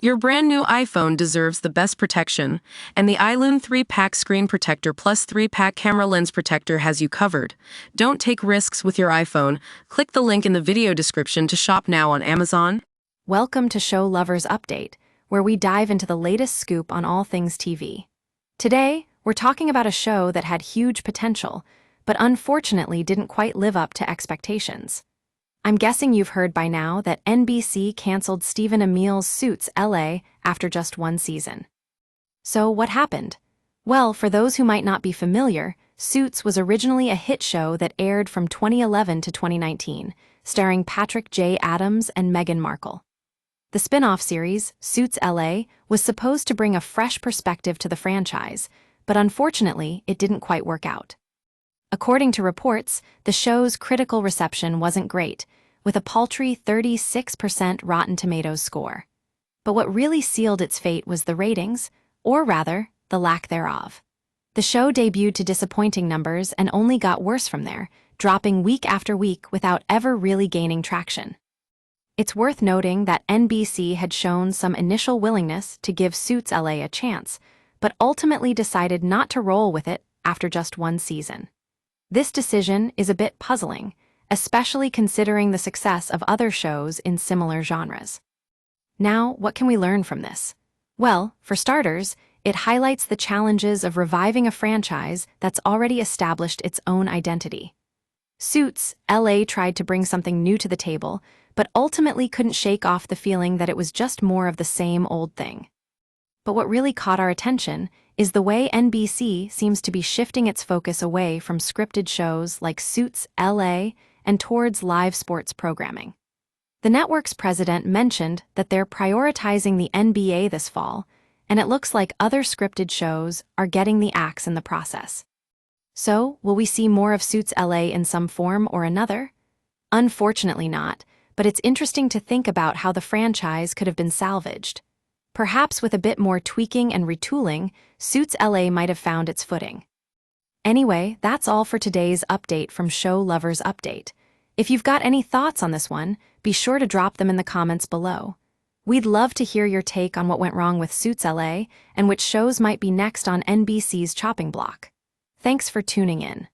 Your brand new iPhone deserves the best protection, and the iLune 3-pack screen protector plus 3-pack camera lens protector has you covered. Don't take risks with your iPhone. Click the link in the video description to shop now on Amazon. Welcome to Show Lovers Update, where we dive into the latest scoop on all things TV. Today, we're talking about a show that had huge potential, but unfortunately didn't quite live up to expectations. I'm guessing you've heard by now that NBC canceled Stephen Amell's Suits LA after just one season. So what happened? Well, for those who might not be familiar, Suits was originally a hit show that aired from 2011 to 2019, starring Patrick J. Adams and Meghan Markle. The spin-off series, Suits LA, was supposed to bring a fresh perspective to the franchise, but unfortunately, it didn't quite work out. According to reports, the show's critical reception wasn't great, with a paltry 36% Rotten Tomatoes score. But what really sealed its fate was the ratings, or rather, the lack thereof. The show debuted to disappointing numbers and only got worse from there, dropping week after week without ever really gaining traction. It's worth noting that NBC had shown some initial willingness to give Suits LA a chance, but ultimately decided not to roll with it after just one season. This decision is a bit puzzling, especially considering the success of other shows in similar genres. Now, what can we learn from this? Well, for starters, it highlights the challenges of reviving a franchise that's already established its own identity. Suits LA tried to bring something new to the table, but ultimately couldn't shake off the feeling that it was just more of the same old thing. But what really caught our attention is the way NBC seems to be shifting its focus away from scripted shows like Suits LA and towards live sports programming. The network's president mentioned that they're prioritizing the NBA this fall, and it looks like other scripted shows are getting the axe in the process. So, will we see more of Suits LA in some form or another? Unfortunately not, but it's interesting to think about how the franchise could have been salvaged. Perhaps with a bit more tweaking and retooling, Suits LA might have found its footing. Anyway, that's all for today's update from Show Lovers Update. If you've got any thoughts on this one, be sure to drop them in the comments below. We'd love to hear your take on what went wrong with Suits LA and which shows might be next on NBC's chopping block. Thanks for tuning in.